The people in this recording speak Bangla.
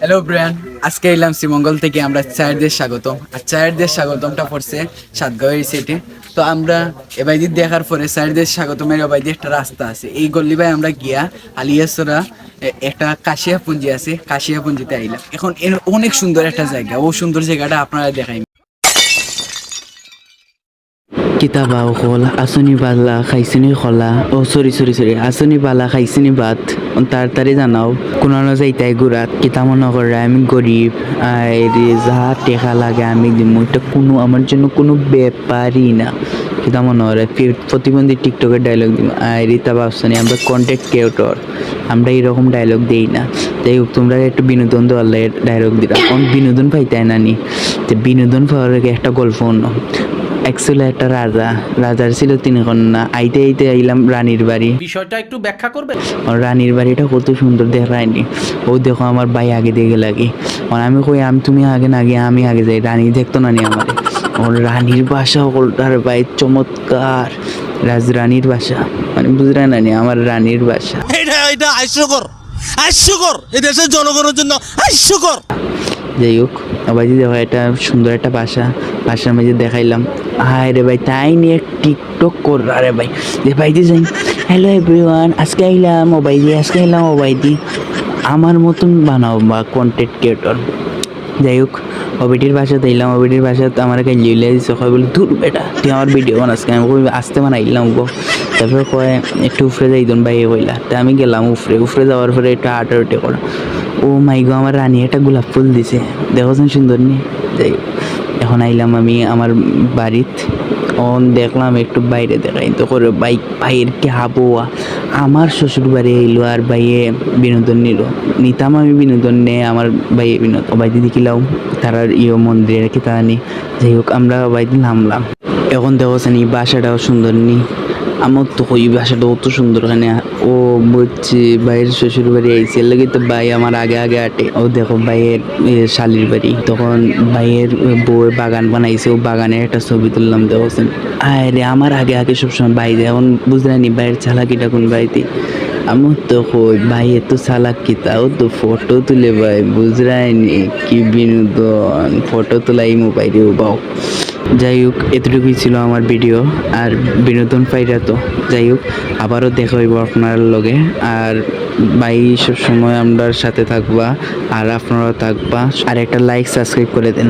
হ্যালো ব্রিয়ান, আজকে এলাম শ্রীমঙ্গল থেকে। আমরা চায়ের দেশ স্বাগতম, আর চায়ের দেশ স্বাগতমটা পড়ছে সাতগাঁওয়ের সিটি। তো আমরা এবাইদি দেখার পরে চায়ের দেশ স্বাগতমের এবাইদি একটা রাস্তা আছে, এই গল্লি ভাই আমরা গিয়া আলিয়াসরা একটা কাশিয়াপুঞ্জি আছে, কাশিয়াপুঞ্জিতে আইলাম। এখন অনেক সুন্দর একটা জায়গা, ও সুন্দর জায়গাটা আপনারা দেখাই। কিতাবা হল আসনি বালা খাইছিনি খলা ও সরি আসনি বালা খাইছিনি বাত তাড়াতাড়ি জানাও কোনো যাইতাই গুড়াত কিতা মনে করে আমি গরিব যাহা টেকা লাগে আমি দিব, এটা কোনো আমার জন্য কোনো ব্যাপারই না। কিতা মনে করে প্রতিবন্ধী টিকটকের ডায়লগ দিব রিতা ভাবছনি আমরা কন্টেন্ট ক্রিয়েটর, আমরা এরকম ডায়লগ দেই না। যাই হোক, তোমরা একটু বিনোদন দেওয়ার ডায়লগ দিলা, বিনোদন পাইতাই না নি। বিনোদন পাওয়ার একটা গল্প অন্য। অ্যাকচুয়ালি একটা রাজার ছিল 3 কন্যা। আইতে আইলাম রানীর বাড়ি। বিষয়টা একটু ব্যাখ্যা করবে? রানীর বাড়িটা কত সুন্দর দেখায়নি। ও দেখো আমার ভাই আগে দেখে লাগে, আমি কই তুমি আগে না গিয়ে আমি আগে যাই। রানী দেখতো না নি আমার। ওর রানীর বাসা ওটার ভাই চমৎকার, রাজরানীর বাসা, বুঝলেন না নি আমার রানীর বাসা। এটা হাস্যকর এই দেশের জনগণের জন্য হাস্যকর। যাই হোক, ভাইজি দেখো এটা সুন্দর একটা বাসার মাঝে দেখাইলাম। হায় রে ভাই, তাই নিয়ে টিকটক কর। আরে ভাই যে ভাইজি যাই, হ্যালো এভরিওয়ান, আজকে আইলাম ও ভাইজি আমার মতন বানাও বা কন্টেন্ট ক্রিয়েটর। যাই হোক, অবিটির বাসাতে এলাম। অবিটির বাসাতে আমার কাছে লিলে দিচ্ছে, কয় বলে দূর বেটা তুই আমার ভিডিও বানাস, আমি আসতে বানাইলাম গো। তারপরে কয় একটু উফরে যাই দন ভাই কইলা। তা আমি গেলাম উফরে যাওয়ার পরে একটু আটাউটি করা। ও মাই গো, আমার রানী একটা গোলাপ ফুল দিছে, দেখোছেন সুন্দর নি। যাই হোক, এখন আইলাম আমি আমার বাড়িত। দেখলাম একটু বাইরে দেখাই তো করে ভাইয়ের কি হাবোয়া। আমার শ্বশুর বাড়ি এলো আর ভাইয়ে বিনোদন নিতাম আমি বিনোদন নিয়ে আমার ভাইয়ে বিনোদন বাইদি দেখিলাম তারা মন্দিরে রেখে তা নি। যাই হোক, আমরা বাইদি নামলাম। এখন দেখোছেন এই বাসাটাও সুন্দর নি। আমার তো ওই বাসাটা অত সুন্দর, ওখানে ও বলছে ভাইয়ের শ্বশুর বাড়ি আইসে লাগে, তো ভাই আমার আগে আটে। ও দেখো ভাইয়ের শালির বাড়ি, তখন ভাইয়ের বউ বাগান বানাইছে, ও বাগানের একটা ছবি তুললাম। দেখছেন আরে আমার আগে সবসময় ভাই, এখন বুঝলেনি ভাইয়ের চালাকিটা কোন বাড়িতে। আমার তো কই ভাই এত চালাক কিতা, ও তো ফটো তুলে ভাই, বুঝলাইনি কি বিনোদন, ফটো তোলাই মোবাইলে বাও। যাই হোক, এতটুকুই ছিল আমার ভিডিও। আর বিনোদন পাইরা তো যাই হোক, আবারও দেখা হইব আপনার লগে। আর ভাই সবসময় আমরার সাথে থাকবা, আর আপনারাও থাকবা। আর একটা লাইক সাবস্ক্রাইব করে দেন।